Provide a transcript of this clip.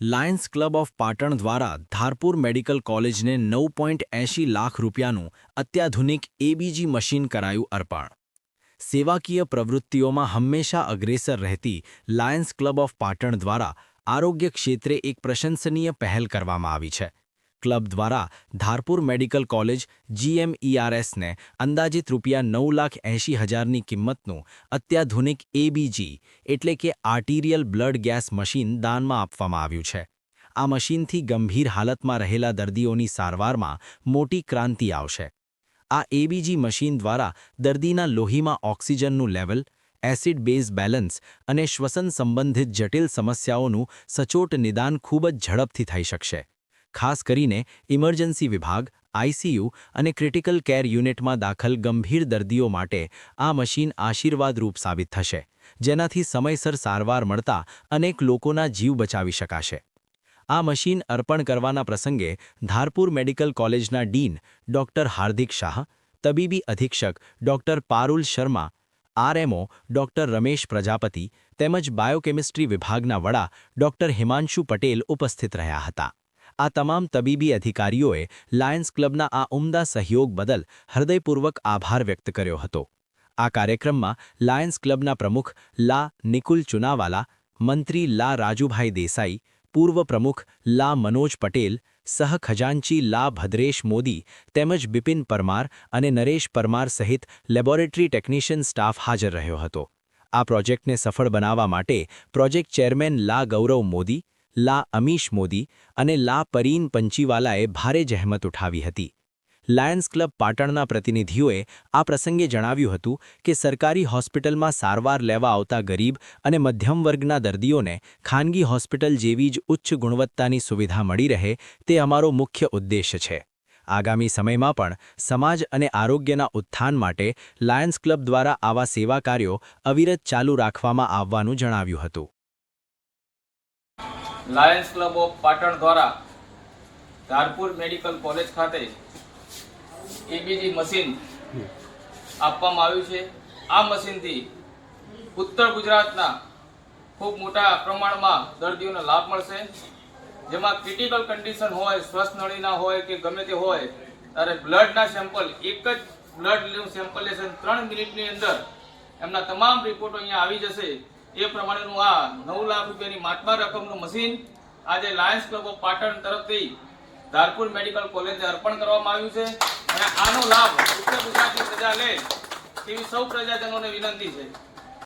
Lions club of Patan દ્વારા Dharpur medical કોલેજને 9.80 લાખ રૂપિયાનું અત્યાધુનિક એબીજી મશીન કરાયું અર્પણ. સેવાકીય પ્રવૃત્તિઓમાં હંમેશા અગ્રેસર રહેતી લાયન્સ ક્લબ ઓફ પાટણ દ્વારા આરોગ્ય ક્ષેત્રે એક પ્રશંસનીય પહેલ કરવામાં આવી છે. ક્લબ દ્વારા ધારપુર મેડિકલ કોલેજ GMERSને અંદાજિત ₹9,80,000ની કિંમતનું અત્યાધુનિક એબીજી એટલે કે આર્ટિરિયલ બ્લડ ગેસ મશીન દાનમાં આપવામાં આવ્યું છે. આ મશીનથી ગંભીર હાલતમાં રહેલા દર્દીઓની સારવારમાં મોટી ક્રાંતિ આવશે. આ એબીજી મશીન દ્વારા દર્દીના લોહીમાં ઓક્સિજનનું લેવલ, એસિડ બેઝ બેલેન્સ અને શ્વસન સંબંધિત જટિલ સમસ્યાઓનું સચોટ નિદાન ખૂબ જ ઝડપથી થઈ શકશે. ખાસ કરીને ઇમરજન્સી વિભાગ, આઈસીયુ અને ક્રિટિકલ કેર યુનિટમાં દાખલ ગંભીર દર્દીઓ માટે આ મશીન આશીર્વાદરૂપ સાબિત થશે, જેનાથી સમયસર સારવાર મળતા અનેક લોકોના જીવ બચાવી શકાશે. આ મશીન અર્પણ કરવાના પ્રસંગે ધારપુર મેડિકલ કોલેજના ડીન ડોક્ટર હાર્દિક શાહ, તબીબી અધિક્ષક doctor Parul Sharma, RMO doctor Ramesh Prajapati તેમજ બાયોકેમિસ્ટ્રી વિભાગના વડા ડોક્ટર હિમાંશુ પટેલ ઉપસ્થિત રહ્યા હતા. આ તમામ તબીબી અધિકારીઓએ લાયન્સ ક્લબના આ ઉમદા સહયોગ બદલ હૃદયપૂર્વક આભાર વ્યક્ત કર્યો હતો. આ કાર્યક્રમમાં લાયન્સ ક્લબના પ્રમુખ લા નિકુલ ચુનાવાલા, મંત્રી લા રાજુભાઈ દેસાઈ, પૂર્વ પ્રમુખ લા મનોજ પટેલ, સહખજાનચી લા ભદ્રેશ મોદી તેમજ બિપિન પરમાર અને નરેશ પરમાર સહિત લેબોરેટરી ટેકનિશિયન સ્ટાફ હાજર રહ્યો હતો. આ પ્રોજેક્ટને સફળ બનાવવા માટે પ્રોજેક્ટ ચેરમેન લા ગૌરવ મોદી, લા અમીશ મોદી અને લા પરીન પંચીવાલાએ ભારે જહેમત ઉઠાવી હતી. લાયન્સ ક્લબ પાટણના પ્રતિનિધિઓએ આ પ્રસંગે જણાવ્યું હતું કે સરકારી હોસ્પિટલમાં સારવાર લેવા આવતા ગરીબ અને મધ્યમ વર્ગના દર્દીઓને ખાનગી હોસ્પિટલ જેવી જ ઉચ્ચ ગુણવત્તાની સુવિધા મળી રહે તે અમારો મુખ્ય ઉદ્દેશ્ય છે. આગામી સમયમાં પણ સમાજ અને આરોગ્યના ઉત્થાન માટે લાયન્સ ક્લબ દ્વારા આવા સેવા કાર્યો અવિરત ચાલુ રાખવામાં આવવાનું જણાવ્યું હતું. લાયન્સ ક્લબ ઓફ પાટણ દ્વારા ધારપુર મેડિકલ કોલેજ ખાતે એબીજી મશીન આપવામાં આવ્યું છે. આ મશીનથી ઉત્તર ગુજરાતના ખૂબ મોટા પ્રમાણમાં દર્દીઓને લાભ મળશે. જેમાં ક્રિટિકલ કન્ડિશન હોય, શ્વાસનળીના હોય કે ગમે તે હોય, ત્યારે બ્લડના સેમ્પલ, એક જ બ્લડ સેમ્પલ લેશે 3 મિનિટની અંદર એમના તમામ રિપોર્ટો અહીંયા આવી જશે. એ પ્રમાણેનું આ 9 લાખ રૂપિયાની માતબાર રકમનું મશીન આજે લાયન્સ ક્લબ ઓફ પાટણ તરફથી ધારપુર મેડિકલ કોલેજને અર્પણ કરવામાં આવ્યું છે. અને આનો લાભ ઉત્તર ગુજરાતની પ્રજા લે તેવી સૌ પ્રજાજનોને વિનંતી છે.